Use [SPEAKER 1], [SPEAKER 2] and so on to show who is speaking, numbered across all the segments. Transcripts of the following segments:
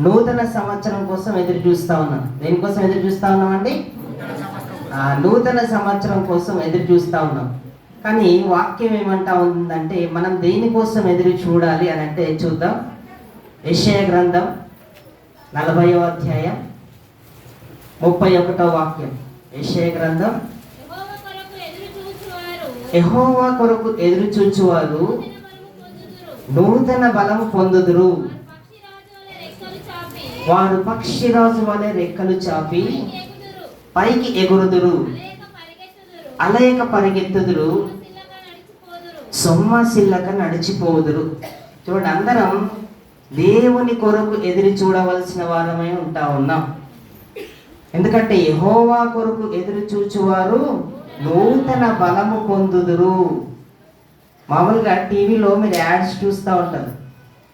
[SPEAKER 1] నూతన సంవత్సరం కోసం ఎదురు చూస్తా ఉన్నాం. దేనికోసం ఎదురు చూస్తా ఉన్నామండి? నూతన సంవత్సరం కోసం ఎదురు చూస్తా ఉన్నాం. కానీ వాక్యం ఏమంటా ఉందంటే మనం దేనికోసం ఎదురు చూడాలి అని అంటే చూద్దాం. యెషయా గ్రంథం 40వ అధ్యాయం 31వ వాక్యం. యెషయా గ్రంథం, యెహోవా కొరకు ఎదురు చూచువారు నూతన బలము పొందుదురు. వారు పక్షిరాజు వలె రెక్కలు చాపి పైకి ఎగురుదురు, అలయక పరిగెత్తుదురు, సొమ్మసిల్లక నడిచిపోదురు. చూడండి, అందరం దేవుని కొరకు ఎదురు చూడవలసిన వారమై ఉంటా ఉన్నాం. ఎందుకంటే యెహోవా కొరకు ఎదురు చూచువారు నూతన బలము పొందుదురు. మామూలుగా టీవీలో మీరు యాడ్స్ చూస్తూ ఉంటారు.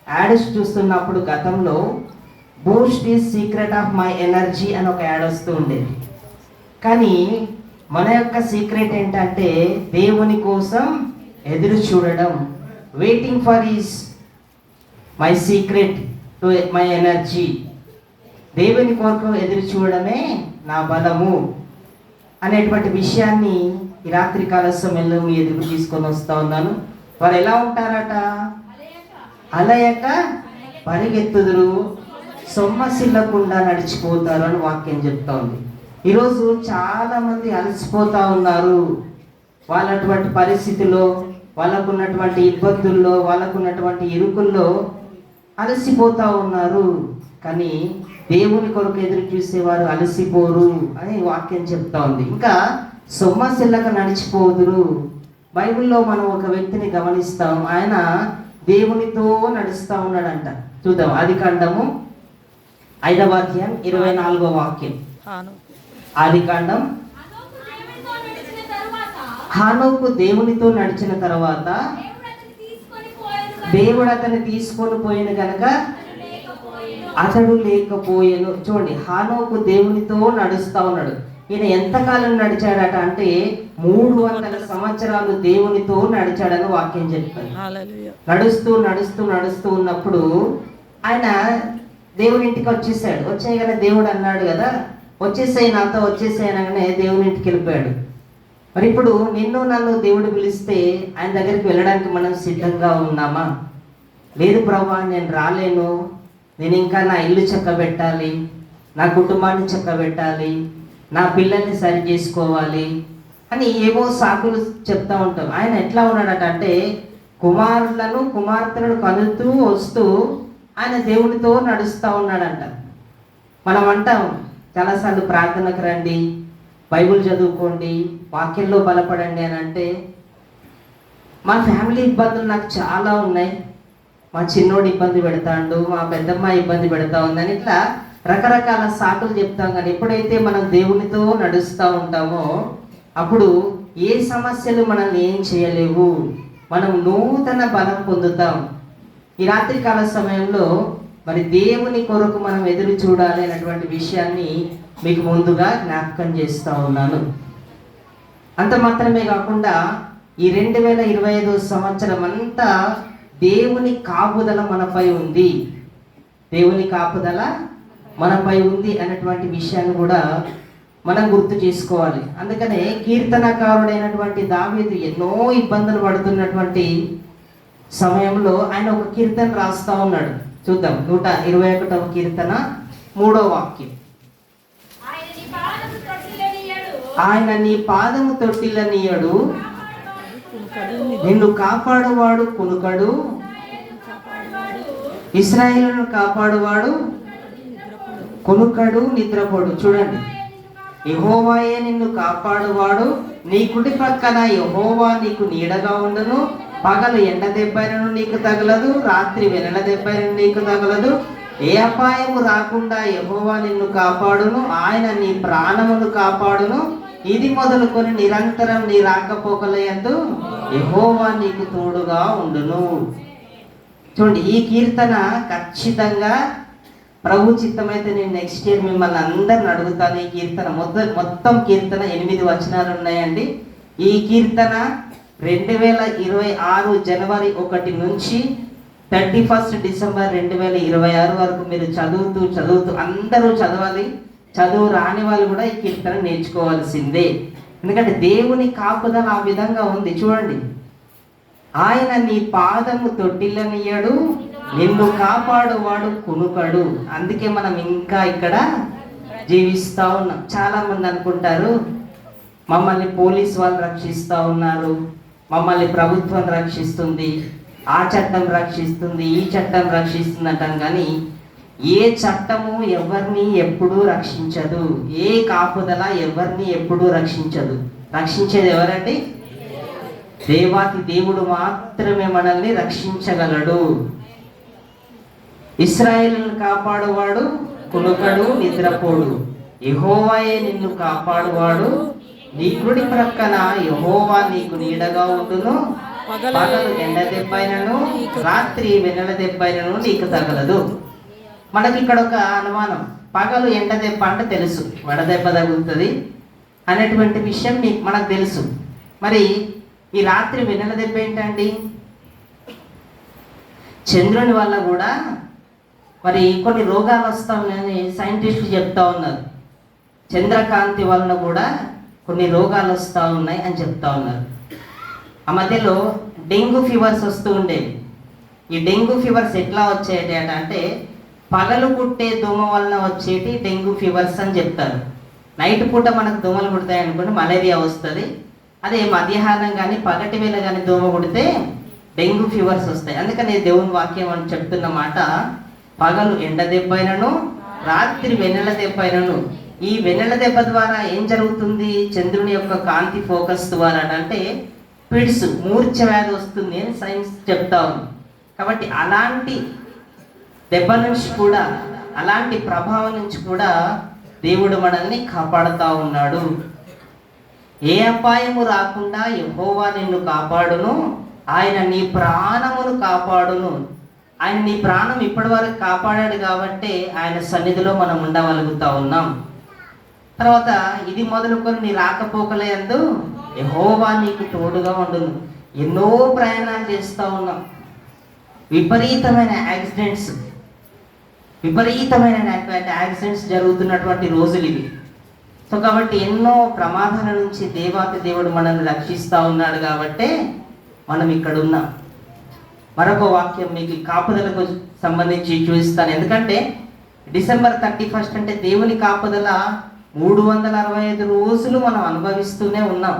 [SPEAKER 1] యాడ్స్ చూస్తున్నప్పుడు గతంలో Boost is secret of my energy అని ఒక యాడ్ వస్తూ ఉండేది. కానీ మన యొక్క సీక్రెట్ ఏంటంటే దేవుని కోసం ఎదురు చూడడం. Waiting for is my secret to my energy. దేవుని కొరకు ఎదురు చూడడమే నా బలము అనేటువంటి విషయాన్ని ఈ రాత్రి కాల సమయంలో మీ ఎదురు తీసుకొని వస్తా ఉన్నాను. వారు ఎలా ఉంటారట? అలయక పరిగెత్తుదురు, సొమ్మసిల్లకుండా నడిచిపోతారు అని వాక్యం చెప్తా ఉంది. ఈరోజు చాలా మంది అలసిపోతా ఉన్నారు. వాళ్ళటువంటి పరిస్థితిలో, వాళ్ళకున్నటువంటి ఇబ్బందుల్లో, వాళ్ళకున్నటువంటి ఇరుకుల్లో అలసిపోతా ఉన్నారు. కానీ దేవుని కొరకు ఎదురు చూసేవారు అలసిపోరు అని వాక్యం చెప్తా ఉంది. ఇంకా సొమ్మసిల్లక నడిచిపోదురు. బైబిల్లో మనం ఒక వ్యక్తిని గమనిస్తాం. ఆయన దేవునితో నడుస్తూ ఉన్నాడంట. చూద్దాం, ఆదికాండము 5వ అధ్యాయం 24వ వాక్యం. ఆదికాండం, హానోకు దేవునితో నడిచిన తర్వాత దేవుడు అతన్ని తీసుకొని పోయిన కనుక అతడు లేకపోయేను. చూడండి, హానోకు దేవునితో నడుస్తా ఉన్నాడు. ఈయన ఎంతకాలం నడిచాడట అంటే 300 సంవత్సరాలు దేవునితో నడిచాడని వాక్యం చెప్తాడు. నడుస్తూ నడుస్తూ నడుస్తూ ఉన్నప్పుడు ఆయన దేవుని ఇంటికి వచ్చేసాడు. వచ్చేయగానే దేవుడు అన్నాడు కదా, వచ్చేసాయి నాతో వచ్చేసాయనగానే దేవుని ఇంటికి వెళ్ళిపోయాడు. మరి ఇప్పుడు నిన్ను నన్ను దేవుడు పిలిస్తే ఆయన దగ్గరికి వెళ్ళడానికి మనం సిద్ధంగా ఉన్నామా? లేదు ప్రభువా, నేను రాలేను, నేను ఇంకా నా ఇల్లు చక్కబెట్టాలి, నా కుటుంబాన్ని చక్కబెట్టాలి, నా పిల్లల్ని సరి చేసుకోవాలి అని ఏవో సాకులు చెప్తా ఉంటాం. ఆయన ఎట్లా ఉన్నాడట అంటే కుమారులను కుమార్తెలను కలుతూ వస్తూ ఆయన దేవునితో నడుస్తూ ఉన్నాడంట. మనం అంటాం చాలాసార్లు ప్రార్థనకు రండి, బైబిల్ చదువుకోండి, వాక్యంలో బలపడండి అని అంటే మా ఫ్యామిలీ ఇబ్బందులు నాకు చాలా ఉన్నాయి, మా చిన్నోడు ఇబ్బంది పెడతాడు, మా పెద్దమ్మ ఇబ్బంది పెడతా ఉందని ఇట్లా రకరకాల సాకులు చెప్తాం. కానీ ఎప్పుడైతే మనం దేవునితో నడుస్తూ ఉంటామో అప్పుడు ఏ సమస్యలు మనల్ని ఏం చేయలేవు, మనం నూతన బలం పొందుతాం. ఈ రాత్రి కాల సమయంలో మరి దేవుని కొరకు మనం ఎదురు చూడాలి అనేటువంటి విషయాన్ని మీకు ముందుగా జ్ఞాపకం చేస్తూ ఉన్నాను. అంత మాత్రమే కాకుండా ఈ 2025 సంవత్సరం అంతా దేవుని కాపుదల మనపై ఉంది, దేవుని కాపుదల మనపై ఉంది అనేటువంటి విషయాన్ని కూడా మనం గుర్తు చేసుకోవాలి. అందుకనే కీర్తనకారుడైనటువంటి దావీదు ఎన్నో ఇబ్బందులు పడుతున్నటువంటి సమయంలో ఆయన ఒక కీర్తన రాస్తా ఉన్నాడు. చూద్దాం, 121వ కీర్తన 3వ వాక్యం. ఆయన నీ పాదము తొట్టిల్లనీయడు, నిన్ను కాపాడువాడు కునుకడు, ఇశ్రాయేలును కాపాడువాడు కునుకడు నిద్రపోడు. చూడండి, యెహోవాయే నిన్ను కాపాడువాడు, నీ కుడి పక్కన యెహోవా నీకు నీడగా ఉండును. పగలు ఎండ దెబ్బైనను నీకు తగలదు, రాత్రి వెన్నెల దెబ్బైనను నీకు తగలదు. ఏ అపాయము రాకుండా యెహోవా నిన్ను కాపాడును, ఆయన నీ ప్రాణమును కాపాడును. ఇది మొదలుకొని నిరంతరం నీ రాకపోకలయందు యెహోవా నీకు తోడుగా ఉండును. చూడండి, ఈ కీర్తన ఖచ్చితంగా ప్రభు చిత్తమైతే నేను నెక్స్ట్ ఇయర్ మిమ్మల్ని అందరిని అడుగుతాను. ఈ కీర్తన మొత్తం కీర్తన 8 వచనాలు ఉన్నాయండి. ఈ కీర్తన 2026 జనవరి 1 నుంచి 31 డిసెంబర్ 2026 వరకు మీరు చదువుతూ అందరూ చదవాలి. చదువు రాని వాళ్ళు కూడా ఈ కీర్తన నేర్చుకోవాల్సిందే. ఎందుకంటే దేవుని కాపుదల ఆ విధంగా ఉంది. చూడండి, ఆయన నీ పాదము తొట్టిల్లనియ్యడు, నిన్ను కాపాడువాడు కునుకడు. అందుకే మనం ఇంకా ఇక్కడ జీవిస్తూ ఉన్నాం. చాలా మంది అనుకుంటారు మమ్మల్ని పోలీస్ వాళ్ళు రక్షిస్తూ ఉన్నారు, మమ్మల్ని ప్రభుత్వం రక్షిస్తుంది, ఆ చట్టం రక్షిస్తుంది, ఈ చట్టం రక్షిస్తుంది అంటాం. కానీ ఏ చట్టము ఎవరిని ఎప్పుడూ రక్షించదు, ఏ కాపుదల ఎవరిని ఎప్పుడూ రక్షించదు. రక్షించేది ఎవరండి? దేవాతి దేవుడు మాత్రమే మనల్ని రక్షించగలడు. ఇశ్రాయేలును కాపాడువాడు కునుకడు, నిద్రపోడు. యెహోవాయే నిన్ను కాపాడువాడు, నీ కుడి ప్రక్కన యెహోవా నీకు నీడగా ఉండును. పగలు ఎండ దెబ్బైనను, రాత్రి వెన్నెల దెబ్బైనను నీకు తగలదు. మనకి ఇక్కడ ఒక అనుమానం, పగలు ఎండ దెబ్బ అంటే తెలుసు, వడదెబ్బ తగులుతుంది అనేటువంటి విషయం మనకు తెలుసు. మరి ఈ రాత్రి వెన్నెల దెబ్బ ఏంటండి? చంద్రుని వల్ల కూడా మరి కొన్ని రోగాలు వస్తాయని సైంటిస్టులు చెప్తా ఉన్నారు. చంద్రకాంతి వలన కూడా కొన్ని రోగాలు వస్తూ ఉన్నాయి అని చెప్తా ఉన్నారు. ఆ మధ్యలో డెంగ్యూ ఫీవర్స్ వస్తూ ఉండేవి. ఈ డెంగ్యూ ఫీవర్స్ ఎట్లా వచ్చేటి అంటే పగలు కుట్టే దోమ వలన వచ్చేటి డెంగ్యూ ఫీవర్స్ అని చెప్తారు. నైట్ పూట మనకు దోమలు కుడతాయి అనుకోండి, మలేరియా వస్తుంది. అదే మధ్యాహ్నం కానీ పగటి వేళ కానీ దోమ కుడితే డెంగ్యూ ఫీవర్స్ వస్తాయి. అందుకని దేవుని వాక్యం అని చెప్తున్న మాట, పగలు ఎండ దెబ్బైనను, రాత్రి వెన్నెల దెబ్బైనను. ఈ వెన్నెల దెబ్బ ద్వారా ఏం జరుగుతుంది? చంద్రుని యొక్క కాంతి ఫోకస్ ద్వారా అంటే పిడ్స్, మూర్ఛ వ్యాధి వస్తుంది అని సైన్స్ చెప్తా ఉంది. కాబట్టి అలాంటి దెబ్బ నుంచి కూడా, అలాంటి ప్రభావం నుంచి కూడా దేవుడు మనల్ని కాపాడుతూ ఉన్నాడు. ఏ అపాయము రాకుండా యెహోవా నిన్ను కాపాడును, ఆయన నీ ప్రాణమును కాపాడును. ఆయన నీ ప్రాణం ఇప్పటి వరకు కాపాడాడు కాబట్టి ఆయన సన్నిధిలో మనం ఉండగలుగుతా ఉన్నాం. తర్వాత ఇది మొదలుకొని నీ రాకపోకలందు యెహోవా నీకు తోడుగా ఉండును. ఎన్నో ప్రయాణాలు చేస్తూ ఉన్నాం, విపరీతమైన యాక్సిడెంట్స్ జరుగుతున్నటువంటి రోజులు ఇవి. సో కాబట్టి ఎన్నో ప్రమాదాల నుంచి దేవాతి దేవుడు మనల్ని రక్షిస్తూ ఉన్నాడు కాబట్టి మనం ఇక్కడ ఉన్నాం. మరొక వాక్యం మీకు కాపుదలకు సంబంధించి చూపిస్తాను. ఎందుకంటే డిసెంబర్ 31 అంటే దేవుని కాపుదల 365 రోజులు మనం అనుభవిస్తూనే ఉన్నాం.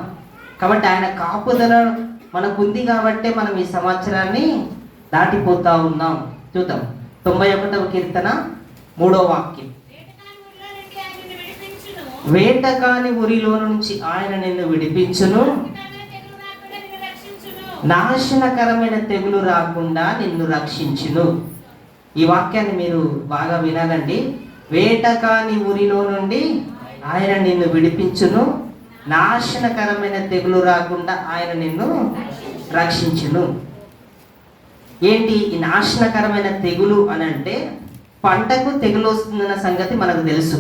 [SPEAKER 1] కాబట్టి ఆయన కాపుదల మనకు ఉంది కాబట్టి మనం ఈ సంవత్సరాన్ని దాటిపోతా ఉన్నాం. చూద్దాం 91వ కీర్తన 3వ వాక్యం. వేటకాని ఊరిలో నుంచి ఆయన నిన్ను విడిపించును, నాశనకరమైన తెగులు రాకుండా నిన్ను రక్షించును. ఈ వాక్యాన్ని మీరు బాగా వినాలండి. వేటకాని ఊరిలో నుండి ఆయన నిన్ను విడిపించును, నాశనకరమైన తెగులు రాకుండా ఆయన నిన్ను రక్షించును. ఏంటి ఈ నాశనకరమైన తెగులు అని అంటే? పంటకు తెగులు వస్తుందన్న సంగతి మనకు తెలుసు.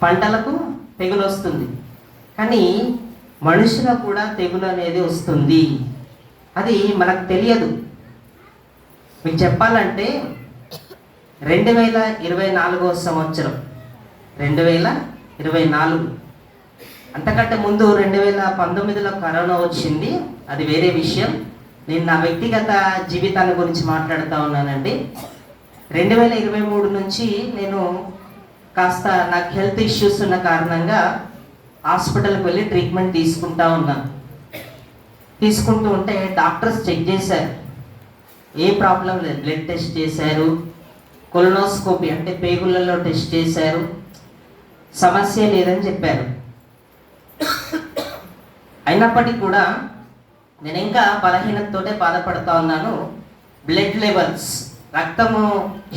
[SPEAKER 1] పంటలకు తెగులు వస్తుంది, కానీ మనుషులకు కూడా తెగులు అనేది వస్తుంది. అది మనకు తెలియదు. మీకు చెప్పాలంటే 2024 సంవత్సరం, 2024, అంతకంటే ముందు 2019లో కరోనా వచ్చింది, అది వేరే విషయం. నేను నా వ్యక్తిగత జీవితాన్ని గురించి మాట్లాడుతూ ఉన్నానండి. 2023 నుంచి నేను కాస్త నాకు హెల్త్ ఇష్యూస్ ఉన్న కారణంగా హాస్పిటల్కి వెళ్ళి ట్రీట్మెంట్ తీసుకుంటూ ఉన్నాను. తీసుకుంటూ ఉంటే డాక్టర్స్ చెక్ చేశారు, ఏ ప్రాబ్లం లేదు. బ్లడ్ టెస్ట్ చేశారు, కొలనోస్కోపీ అంటే పేగులలో టెస్ట్ చేశారు, సమస్య లేదని చెప్పారు. అయినప్పటికీ కూడా నేను ఇంకా బలహీనతతోటే బాధపడుతూ ఉన్నాను. బ్లడ్ లెవెల్స్, రక్తము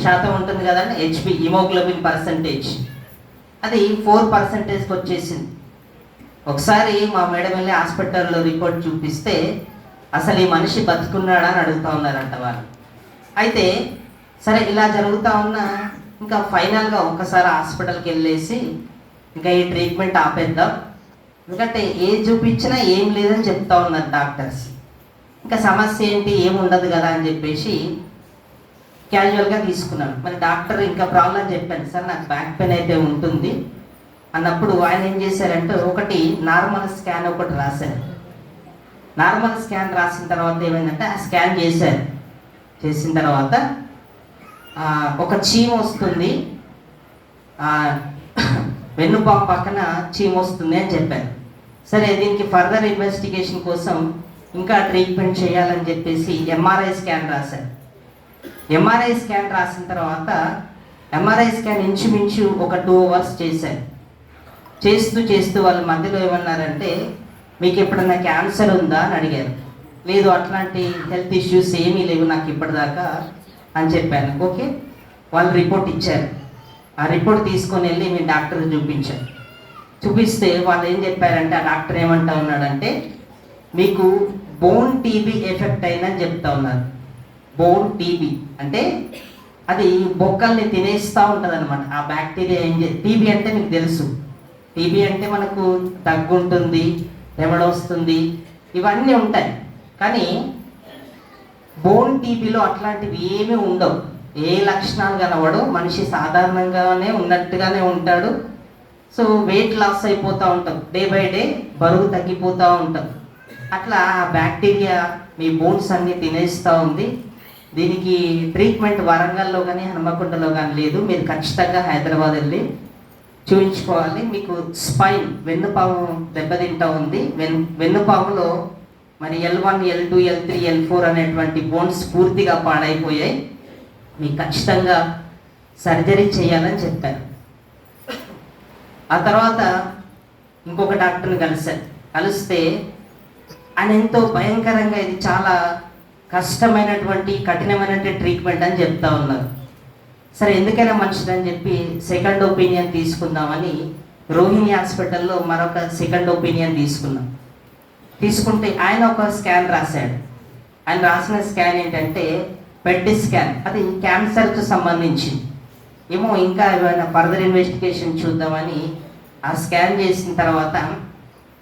[SPEAKER 1] శాతం ఉంటుంది కదండి, హెచ్బి హిమోగ్లోబిన్ పర్సంటేజ్, అది 4% వచ్చేసింది. ఒకసారి మా మేడం వెళ్ళి హాస్పిటల్లో రిపోర్ట్ చూపిస్తే అసలు ఈ మనిషి బతుకున్నాడా అని అడుగుతూ ఉన్నారంట వాళ్ళు. అయితే సరే ఇలా జరుగుతూ ఉన్నా ఇంకా ఫైనల్గా ఒక్కసారి హాస్పిటల్కి వెళ్ళేసి ఇంకా ఈ ట్రీట్మెంట్ ఆపేద్దాం, ఎందుకంటే ఏది చూపించినా ఏం లేదని చెప్తా ఉన్నారు డాక్టర్స్. ఇంకా సమస్య ఏంటి, ఏమి ఉండదు కదా అని చెప్పేసి క్యాజువల్గా తీసుకున్నాను. మరి డాక్టర్ ఇంకా ప్రాబ్లం చెప్పాను, సార్ నాకు బ్యాక్ పెయిన్ అయితే ఉంటుంది అన్నప్పుడు ఆయన ఏం చేశారంటే ఒకటి నార్మల్ స్కాన్ ఒకటి రాశారు. నార్మల్ స్కాన్ రాసిన తర్వాత ఏమైందంటే ఆ స్కాన్ చేశారు. చేసిన తర్వాత ఒక చీమ వస్తుంది, వెన్నుపాము పక్కన చీమ వస్తుంది అని చెప్పారు. సరే దీనికి ఫర్దర్ ఇన్వెస్టిగేషన్ కోసం ఇంకా ట్రీట్మెంట్ చేయాలని చెప్పేసి ఎంఆర్ఐ స్కాన్ రాశారు. ఎంఆర్ఐ స్కాన్ రాసిన తర్వాత ఎంఆర్ఐ స్కాన్ ఇంచుమించు ఒక 2 hours చేశారు. చేస్తూ వాళ్ళ మధ్యలో ఏమన్నారంటే మీకు ఎప్పుడన్నా క్యాన్సర్ ఉందా అని అడిగారు. లేదు, అట్లాంటి హెల్త్ ఇష్యూస్ ఏమీ లేవు నాకు ఇప్పటిదాకా అని చెప్పాను. ఓకే, వాళ్ళు రిపోర్ట్ ఇచ్చారు. ఆ రిపోర్ట్ తీసుకొని వెళ్ళి మీ డాక్టర్కి చూపించారు. చూపిస్తే వాళ్ళు ఏం చెప్పారంటే ఆ డాక్టర్ ఏమంటా ఉన్నాడంటే మీకు బోన్ టీబీ ఎఫెక్ట్ అయిందని చెప్తా ఉన్నారు. బోన్ టీబీ అంటే అది బొక్కల్ని తినేస్తూ ఉంటుంది అనమాట. ఆ బ్యాక్టీరియా టీబీ అంటే మీకు తెలుసు, టీబీ అంటే మనకు దగ్గు ఉంటుంది, రెమడ వస్తుంది, ఇవన్నీ ఉంటాయి. కానీ బోన్ టీబీలో అట్లాంటివి ఏమీ ఉండవు. ఏ లక్షణాలు కనబడవు, మనిషి సాధారణంగానే ఉన్నట్టుగానే ఉంటాడు. సో వెయిట్ లాస్ అయిపోతూ ఉంటాం, డే బై డే బరువు తగ్గిపోతూ ఉంటాం. అట్లా ఆ బ్యాక్టీరియా మీ బోన్స్ అన్నీ తినేస్తూ ఉంది. దీనికి ట్రీట్మెంట్ వరంగల్లో కానీ హనుమకొండలో కానీ లేదు, మీరు ఖచ్చితంగా హైదరాబాద్ వెళ్ళి చూపించుకోవాలి. మీకు స్పైన్ వెన్నుపాము దెబ్బతింటా ఉంది. వెన్నుపాములో మరి L1, L2, L3, L4 అనేటువంటి బోన్స్ పూర్తిగా పాడైపోయాయి, మీకు ఖచ్చితంగా సర్జరీ చేయాలని చెప్పారు. ఆ తర్వాత ఇంకొక డాక్టర్ని కలిస్తే ఆయన ఎంతో భయంకరంగా ఇది చాలా కష్టమైనటువంటి కఠినమైనటువంటి ట్రీట్మెంట్ అని చెప్తా ఉన్నారు. సరే ఎందుకైనా మంచిదని చెప్పి సెకండ్ ఒపీనియన్ తీసుకుందామని రోహిణి హాస్పిటల్లో మరొక సెకండ్ ఒపీనియన్ తీసుకుంటే ఆయన ఒక స్కాన్ రాశాడు. ఆయన రాసిన స్కాన్ ఏంటంటే పెట్ స్కాన్, అది క్యాన్సర్కు సంబంధించింది. ఏమో ఇంకా ఏమైనా ఫర్దర్ ఇన్వెస్టిగేషన్ చూద్దామని ఆ స్కాన్ చేసిన తర్వాత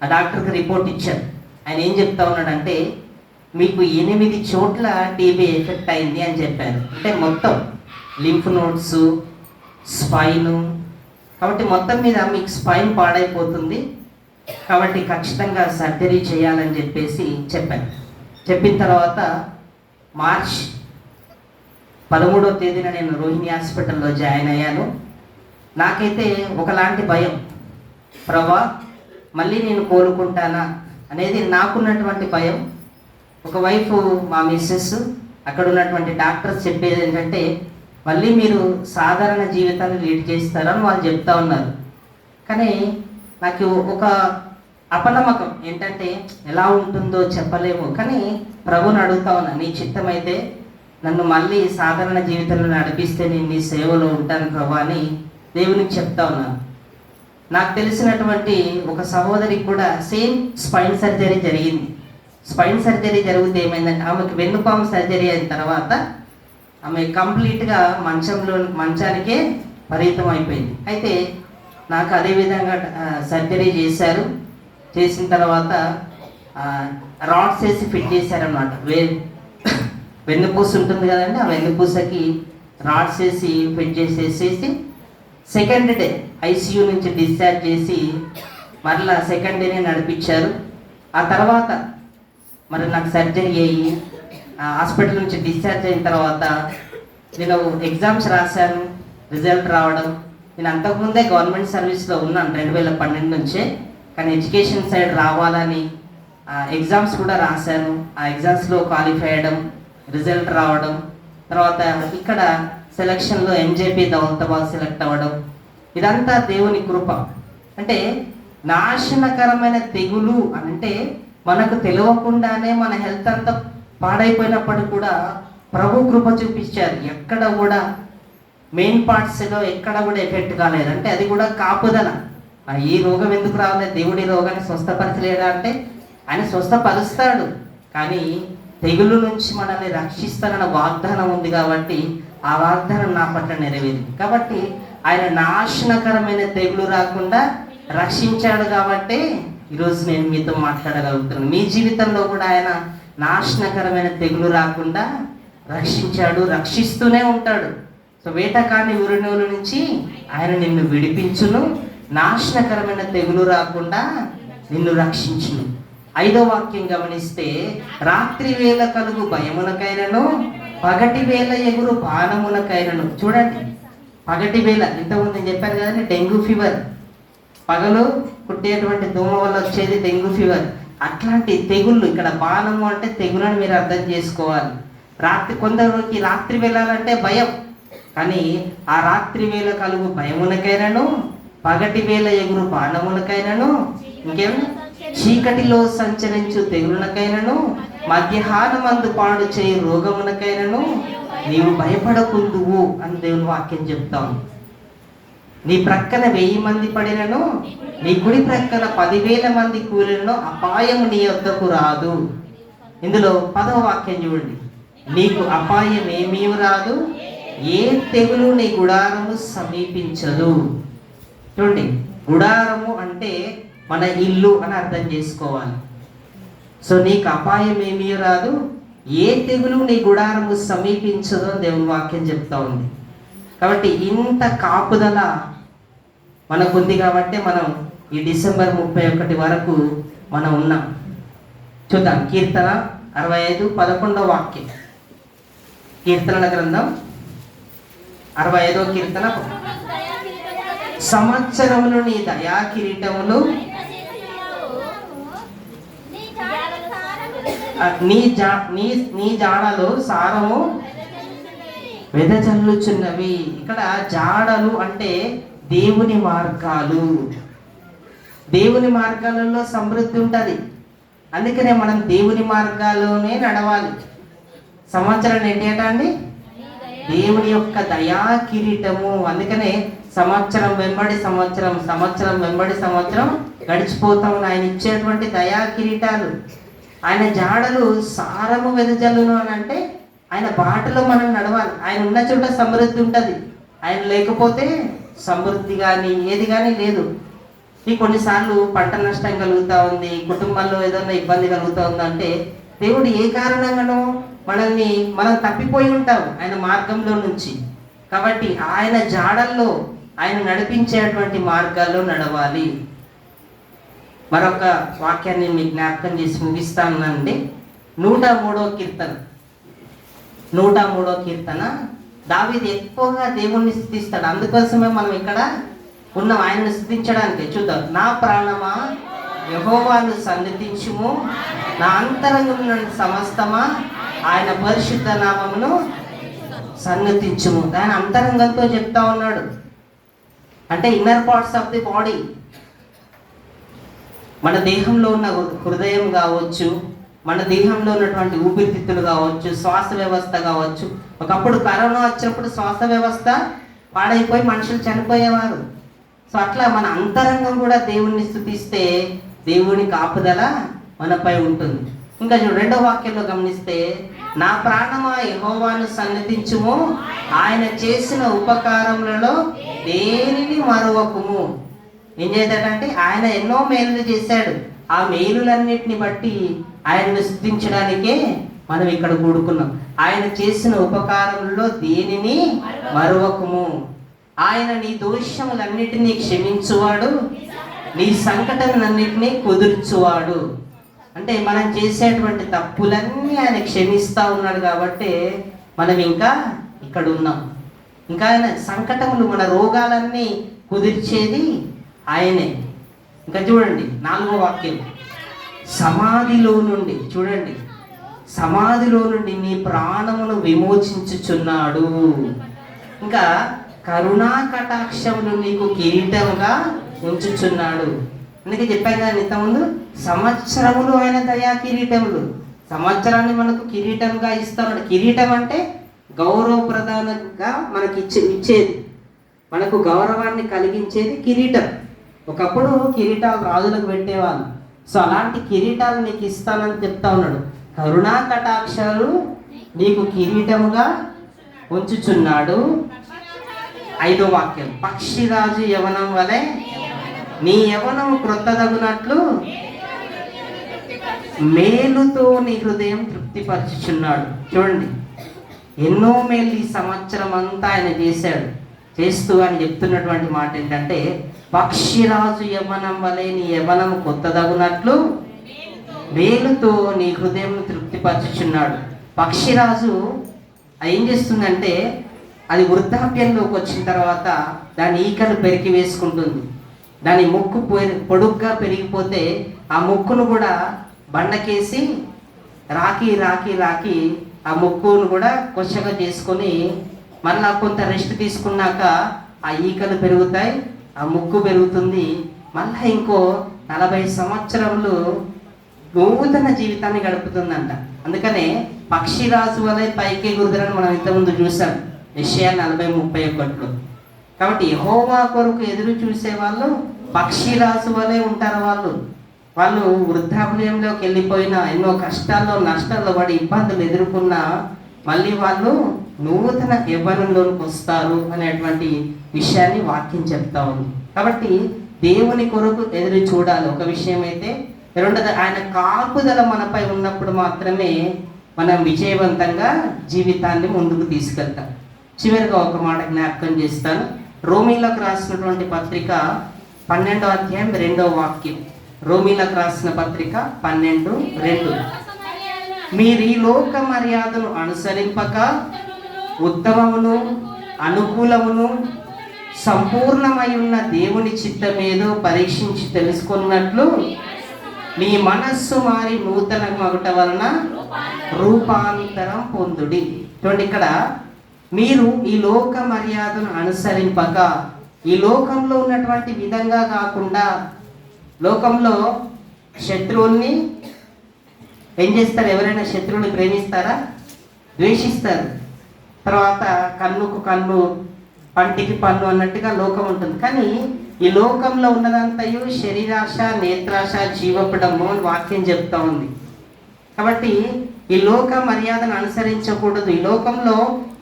[SPEAKER 1] ఆ డాక్టర్కి రిపోర్ట్ ఇచ్చారు. ఆయన ఏం చెప్తా ఉన్నాడంటే మీకు 8 చోట్ల టీబీ ఎఫెక్ట్ అయింది అని చెప్పారు. అంటే మొత్తం లింఫ్ నోడ్స్, స్పైను, కాబట్టి మొత్తం మీద మీకు స్పైన్ పాడైపోతుంది, కాబట్టి ఖచ్చితంగా సర్జరీ చేయాలని చెప్పేసి చెప్పాను. చెప్పిన తర్వాత మార్చ్ 13వ తేదీన నేను రోహిణి హాస్పిటల్లో జాయిన్ అయ్యాను. నాకైతే ఒకలాంటి భయం, ప్రభా మళ్ళీ నేను కోలుకుంటానా అనేది నాకున్నటువంటి భయం. ఒకవైపు మా మిస్సెస్, అక్కడ ఉన్నటువంటి డాక్టర్స్ చెప్పేది ఏంటంటే మళ్ళీ మీరు సాధారణ జీవితాన్ని లీడ్ చేస్తారని వాళ్ళు చెప్తా ఉన్నారు. కానీ నాకు ఒక అపనమ్మకం ఏంటంటే ఎలా ఉంటుందో చెప్పలేము. కానీ ప్రభుని అడుగుతా ఉన్నా, నీ చిత్తం అయితే నన్ను మళ్ళీ సాధారణ జీవితంలో నడిపిస్తే నేను నీ సేవలో ఉంటాను ప్రభు అని దేవునికి చెప్తా ఉన్నాను. నాకు తెలిసినటువంటి ఒక సహోదరికి కూడా సేమ్ స్పైన్ సర్జరీ జరిగింది. స్పైన్ సర్జరీ జరిగితే ఏమైందంటే ఆమెకు వెన్నుపాము సర్జరీ అయిన తర్వాత ఆమె కంప్లీట్గా మంచానికే పరిమితం అయిపోయింది. అయితే నాకు అదేవిధంగా సర్జరీ చేశారు. చేసిన తర్వాత రాడ్స్ వేసి ఫిట్ చేశారనమాట. వెన్నుపూస ఉంటుంది కదండి, ఆ వెన్నుపూసకి రాడ్స్ వేసి ఫిట్ చేసేసేసి సెకండ్ డే ఐసీయూ నుంచి డిశ్చార్జ్ చేసి మరలా సెకండ్ డేనే నడిపించారు. ఆ తర్వాత మరి నాకు సర్జరీ అయ్యి హాస్పిటల్ నుంచి డిశ్చార్జ్ అయిన తర్వాత నేను ఎగ్జామ్స్ రాశాను, రిజల్ట్ రావడం. నేను అంతకుముందే గవర్నమెంట్ సర్వీస్లో ఉన్నాను 2012 నుంచే, కానీ ఎడ్యుకేషన్ సైడ్ రావాలని ఎగ్జామ్స్ కూడా రాశాను. ఆ ఎగ్జామ్స్లో క్వాలిఫై అయ్యడం, రిజల్ట్ రావడం, తర్వాత ఇక్కడ సెలక్షన్లో ఎంజేపీ దౌలతాబాద్ సెలెక్ట్ అవ్వడం, ఇదంతా దేవుని కృప. అంటే నాశనకరమైన తెగులు అంటే మనకు తెలియకుండానే మన హెల్త్ అంతా పాడైపోయినప్పటికీ కూడా ప్రభు కృప చూపించారు. ఎక్కడ కూడా మెయిన్ పార్ట్స్లో ఎక్కడ కూడా ఎఫెక్ట్ కాలేదు. అంటే అది కూడా కాపుదల. ఈ రోగం ఎందుకు రాలేదు, దేవుడి రోగాన్ని స్వస్థపరచలేదా అంటే ఆయన స్వస్థపరుస్తాడు, కానీ తెగులు నుంచి మనల్ని రక్షిస్తానన్న వాగ్దానం ఉంది కాబట్టి ఆ వాగ్దానం నా పట్ల నెరవేరింది. కాబట్టి ఆయన నాశనకరమైన తెగులు రాకుండా రక్షించాడు కాబట్టి ఈరోజు నేను మీతో మాట్లాడగలుగుతున్నాను. మీ జీవితంలో కూడా ఆయన నాశనకరమైన తెగులు రాకుండా రక్షించాడు, రక్షిస్తూనే ఉంటాడు. సో వేటకాని ఉరినోల నుంచి ఆయన నిన్ను విడిపించును, నాశనకరమైన తెగులు రాకుండా నిన్ను రక్షించును. 5వ వాక్యం గమనిస్తే, రాత్రి వేళ కలుగు భయమునకైనను పగటి వేళ ఎగురు బాణమునకైనను. చూడండి, పగటి వేళ ఇంతకుముందు నేను చెప్పాను కదండి, డెంగ్యూ ఫీవర్, పగలు కుట్టేటువంటి దోమ వల్ల వచ్చేది డెంగ్యూ ఫీవర్. అట్లాంటి తెగుళ్ళు, ఇక్కడ బాణము అంటే తెగులని మీరు అర్థం చేసుకోవాలి. కొందరికి రాత్రి వెళ్ళాలంటే భయం, కానీ ఆ రాత్రి వేళ కలుగు భయమునకైనను పగటి వేళ ఎగురు బాణమునకైనను, ఇంకేం, చీకటిలో సంచరించు తెగులకైనను మధ్యాహ్నమందు పాడు చేయి రోగమునకైనను నీవు భయపడకుందువు అని దేవుని వాక్యం చెప్తాం. నీ ప్రక్కన 1000 మంది పడినను, నీ కుడి ప్రక్కన 10,000 మంది కూలినను అపాయము నీ వద్దకు రాదు. ఇందులో 10వ వాక్యం చూడండి, నీకు అపాయం ఏమీ రాదు, ఏ తెగులు నీ గుడారము సమీపించదు. చూడండి, గుడారము అంటే మన ఇల్లు అని అర్థం చేసుకోవాలి. సో నీకు అపాయం ఏమీ రాదు, ఏ తెగులు నీ గుడారము సమీపించదు అని దేవుని వాక్యం చెప్తా ఉంది. కాబట్టి ఇంత కాపుదల మనకుంది కాబట్టి మనం ఈ డిసెంబర్ 31 వరకు మనం ఉన్నాం. చూద్దాం, కీర్తన 65 11వ వాక్యం. కీర్తనల గ్రంథం 65వ కీర్తన, సంవత్సరములు నీ దయా కిరీటములు నీ జాడలు సారము వెదజల్లుచున్నవి. ఇక్కడ జాడలు అంటే దేవుని మార్గాలు. దేవుని మార్గాలలో సమృద్ధి ఉంటుంది, అందుకనే మనం దేవుని మార్గాల్లోనే నడవాలి. సంవత్సరం ఏంటి అండి? దేవుని యొక్క దయా కిరీటము. అందుకనే సంవత్సరం వెంబడి సంవత్సరం, సంవత్సరం వెంబడి సంవత్సరం గడిచిపోతాం. ఆయన ఇచ్చేటువంటి దయా కిరీటాలు, ఆయన జాడలు సారము వెదజల్లును అని అంటే ఆయన బాటలో మనం నడవాలి. ఆయన ఉన్న చోట సమృద్ధి ఉంటుంది, ఆయన లేకపోతే సమృద్ధి కానీ ఏది కానీ లేదు. ఈ కొన్నిసార్లు పంట నష్టం కలుగుతూ ఉంది, కుటుంబంలో ఏదైనా ఇబ్బంది కలుగుతూ ఉందంటే దేవుడు ఏ కారణంగానో మనం తప్పిపోయి ఉంటాం ఆయన మార్గంలో నుంచి. కాబట్టి ఆయన జాడల్లో, ఆయన నడిపించేటువంటి మార్గాల్లో నడవాలి. మరొక వాక్యాన్ని మీకు జ్ఞాపకం చేసి ముగిస్తానండి. 103వ కీర్తన, 103వ కీర్తన. దావీదు ఎక్కువగా దేవుణ్ణి స్తుతిస్తాడు, అందుకోసమే మనం ఇక్కడ ఉన్నాం, ఆయనను స్తుతించడానికి. చూద్దాం, నా ప్రాణమా యెహోవాను సన్నిధించుము, నా అంతరంగమున సమస్తమా ఆయన పరిశుద్ధ నామమును సన్నిధించుము. ఆయన అంతరంగంతో చెప్తా ఉన్నాడు, అంటే inner parts of the body. మన దేహంలో ఉన్న హృదయం కావచ్చు, మన దేహంలో ఉన్నటువంటి ఊపిరితిత్తులు కావచ్చు, శ్వాస వ్యవస్థ కావచ్చు. ఒకప్పుడు కరోనా వచ్చినప్పుడు శ్వాస వ్యవస్థ పాడైపోయి మనుషులు చనిపోయేవారు. సో అట్లా మన అంతరంగం కూడా దేవుణ్ణి స్తుతిస్తే దేవుని కాపుదల మనపై ఉంటుంది. ఇంకా 2వ వాక్యంలో గమనిస్తే, నా ప్రాణమా యెహోవాను సన్నిధించుము, ఆయన చేసిన ఉపకారములలో దేనిని మరువకుము. ఏం చేశాడంటే ఆయన ఎన్నో మేలులు చేశాడు, ఆ మేలులన్నిటిని బట్టి ఆయనను స్తుతించడానికే మనం ఇక్కడ కూడుకున్నాం. ఆయన చేసిన ఉపకారంలో దేనిని మరువకుము. ఆయన నీ దోషములన్నిటినీ క్షమించువాడు, నీ సంకటములన్నిటినీ కుదుర్చువాడు. అంటే మనం చేసేటువంటి తప్పులన్నీ ఆయన క్షమిస్తా ఉన్నాడు కాబట్టి మనం ఇంకా ఇక్కడ ఉన్నాం. ఇంకా ఆయన సంకటములు, మన రోగాలన్నీ కుదిర్చేది ఆయనే. ఇంకా చూడండి 4వ వాక్యం, సమాధిలో నుండి, చూడండి, సమాధిలో నుండి నీ ప్రాణమును విమోచించుచున్నాడు. ఇంకా కరుణా కటాక్షములు నీకు కిరీటముగా ఉంచుచున్నాడు. అందుకే చెప్పాను కదా ఇంతకుముందు, సంవత్సరములు ఆయన దయా కిరీటములు. సంవత్సరాన్ని మనకు కిరీటంగా ఇస్తున్నాడు. కిరీటం అంటే గౌరవప్రధానంగా మనకి ఇచ్చేది, మనకు గౌరవాన్ని కలిగించేది కిరీటం. ఒకప్పుడు కిరీటాలు రాజులకు పెట్టేవాళ్ళు. సో అలాంటి కిరీటాలు నీకు ఇస్తానని చెప్తా ఉన్నాడు. కరుణా కటాక్షాలు నీకు కిరీటముగా ఉంచుచున్నాడు. 5వ వాక్యం, పక్షిరాజు యవనం వలె నీ యవనము క్రొత్తదగునట్లు మేలుతో నీ హృదయం తృప్తిపరచుచున్నాడు. చూడండి, ఎన్నో మేలు ఈ సంవత్సరం అంతా ఆయన చేస్తూ ఆయన చెప్తున్నటువంటి మాట ఏంటంటే, పక్షిరాజు యవ్వనం వలె నీ యవ్వనం కొత్తదగునట్లు మేలుతో నీ హృదయం తృప్తిపరచుచున్నాడు. పక్షిరాజు ఏం చేస్తుందంటే, అది వృద్ధాప్యంలోకి వచ్చిన తర్వాత దాని ఈకలు పెరికి వేసుకుంటుంది. దాని ముక్కు పొడుగ్గా పెరిగిపోతే ఆ ముక్కును కూడా బండకేసి రాకి ఆ ముక్కును కూడా కొచ్చగా చేసుకొని మళ్ళా కొంత రెస్ట్ తీసుకున్నాక ఆ ఈకలు పెరుగుతాయి, ఆ ముక్కు పెరుగుతుంది. మళ్ళీ ఇంకో 40 సంవత్సరములు నూతన జీవితాన్ని గడుపుతుందంట. అందుకనే పక్షిరాజు వలె పైకి ఎగురుదరని మనం ఇంతకుముందు చూసాం యెషయా 40:31. కాబట్టి యెహోవా కొరకు ఎదురు చూసే వాళ్ళు పక్షిరాజు వలె ఉంటారు. వాళ్ళు వృద్ధాప్యంలోకి వెళ్ళిపోయిన ఎన్నో కష్టాల్లో నష్టాల్లో పడి ఇబ్బందులు ఎదుర్కొన్న మళ్ళీ వాళ్ళు నూతన యవ్వనంలోకి వస్తారు అనేటువంటి విషయాన్ని వాక్యం చెప్తా ఉంది. కాబట్టి దేవుని కొరకు ఎదురు చూడాలి ఒక విషయం అయితే. రెండోది, ఆయన కాపుదల మనపై ఉన్నప్పుడు మాత్రమే మనం విజయవంతంగా జీవితాన్ని ముందుకు తీసుకెళ్తాం. చివరిగా ఒక మాట జ్ఞాపకం చేస్తాను. రోమీలకు రాసినటువంటి పత్రిక 12వ అధ్యాయం 2వ వాక్యం. రోమీలకు రాసిన పత్రిక 12:2. మీరు ఈ లోక మర్యాదను అనుసరింపక ఉత్తమమును అనుకూలమును సంపూర్ణమై ఉన్న దేవుని చిత్తమేదో పరీక్షించి తెలుసుకున్నట్లు మీ మనస్సు మారి నూతన మగుట వలన రూపాంతరం పొందుడి. చూడండి, ఇక్కడ మీరు ఈ లోక మర్యాదను అనుసరింపక, ఈ లోకంలో ఉన్నటువంటి విధంగా కాకుండా, లోకంలో శత్రువుల్ని ఏం చేస్తారు? ఎవరైనా శత్రువుని ప్రేమిస్తారా? ద్వేషిస్తారు. తర్వాత కన్నుకు కన్ను పంటికి పన్ను అన్నట్టుగా లోకం ఉంటుంది. కానీ ఈ లోకంలో ఉన్నదంతయు శరీరాశ, నేత్రాశ, జీవపడము అని వాక్యం చెప్తా ఉంది. కాబట్టి ఈ లోక మర్యాదను అనుసరించకూడదు. ఈ లోకంలో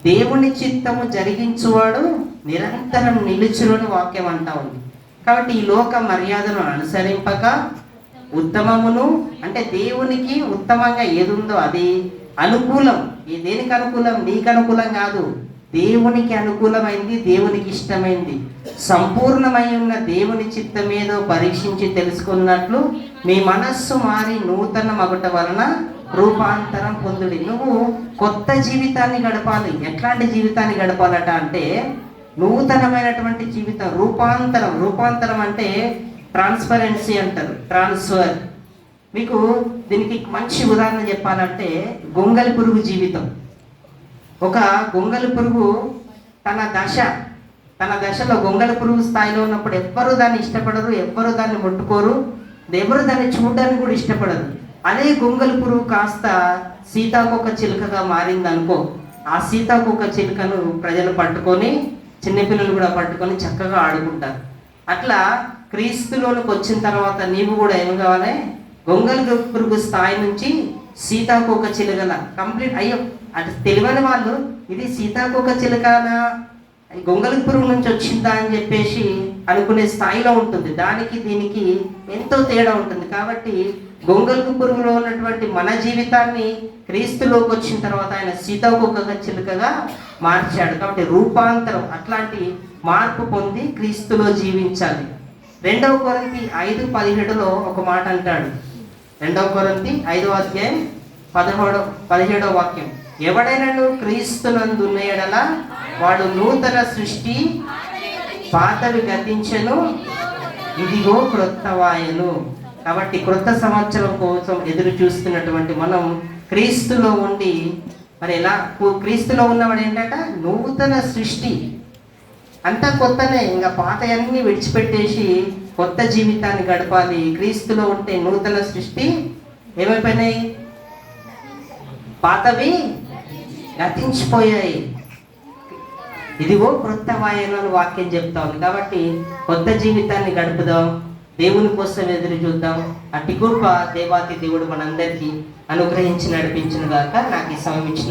[SPEAKER 1] దేవుని చిత్తము జరిగించువాడు నిరంతరం నిలుచుని వాక్యం అంటా ఉంది. కాబట్టి ఈ లోక మర్యాదను అనుసరింపక ఉత్తమమును, అంటే దేవునికి ఉత్తమంగా ఏది ఉందో అది అనుకూలం. దేనికి అనుకూలం? నీకు అనుకూలం కాదు, దేవునికి అనుకూలమైంది, దేవునికి ఇష్టమైంది, సంపూర్ణమై ఉన్న దేవుని చిత్తమేదో పరీక్షించి తెలుసుకున్నట్లు మీ మనస్సు మారి నూతన మగుట వలన రూపాంతరం పొందుడి. నువ్వు కొత్త జీవితాన్ని గడపాలి. ఎట్లాంటి జీవితాన్ని గడపాలట అంటే నూతనమైనటువంటి జీవితం. రూపాంతరం అంటే ట్రాన్స్పరెన్సీ అంటారు, ట్రాన్స్ఫర్. మీకు దీనికి మంచి ఉదాహరణ చెప్పాలంటే గొంగలి పురుగు జీవితం. ఒక గొంగలి పురుగు తన దశలో గొంగలి పురుగు స్థాయిలో ఉన్నప్పుడు ఎవ్వరూ దాన్ని ఇష్టపడరు, ఎవ్వరూ దాన్ని ముట్టుకోరు, ఎవరు దాన్ని చూడడానికి కూడా ఇష్టపడరు. అదే గొంగలి పురుగు కాస్త సీతాకోక చిలుకగా మారిందనుకో, ఆ సీతాకోక చిలుకను ప్రజలు పట్టుకొని, చిన్నపిల్లలు కూడా పట్టుకొని చక్కగా ఆడుకుంటారు. అట్లా క్రీస్తులోనికి వచ్చిన తర్వాత నీవు కూడా ఏమి కావాలి? గొంగలి పురుగు స్థాయి నుంచి సీతాకోక చిలుకల కంప్లీట్ అయ్యో. అటు తెలియని వాళ్ళు ఇది సీతాకోక చిలుకనా, గొంగలి పురుగు నుంచి వచ్చిందా అని చెప్పేసి అనుకునే స్థాయిలో ఉంటుంది. దానికి దీనికి ఎంతో తేడా ఉంటుంది. కాబట్టి గొంగలి పురుగులో ఉన్నటువంటి మన జీవితాన్ని క్రీస్తులోకి వచ్చిన తర్వాత ఆయన సీతాకోక చిలుకగా మార్చాడు. కాబట్టి రూపాంతరం, అట్లాంటి మార్పు పొంది క్రీస్తులో జీవించాలి. 2 కొరింథీ 5:17 ఒక మాట అంటాడు. 2 కొరింథీ 5వ అధ్యాయం 17వ వాక్యం. ఎవడైనాను క్రీస్తునందు ఉన్న యెడల వాడు నూతన సృష్టి, పాతవి గతించెను, ఇదిగో క్రొత్తవాయెను. కాబట్టి క్రొత్త సంవత్సరం కోసం ఎదురు చూస్తున్నటువంటి మనం క్రీస్తులో ఉండి మరి ఎలా? క్రీస్తులో ఉన్నవాడు ఏంటంట? నూతన సృష్టి, అంతా కొత్తనే. ఇంకా పాతయన్నీ విడిచిపెట్టేసి కొత్త జీవితాన్ని గడపాలి. క్రీస్తులో ఉంటే నూతన సృష్టి ఏమైపోయినాయి? పాతవి గతించిపోయాయి, ఇదిగో క్రొత్త వాయన వాక్యం చెప్తా ఉంది. కాబట్టి కొత్త జీవితాన్ని గడుపుదాం, దేవుని కోసం ఎదురు చూద్దాం. అట్టి కృప దేవాతి దేవుడు మనందరికీ అనుగ్రహించి నడిపించిన గాక. నాకు ఈ సమయం ఇచ్చిన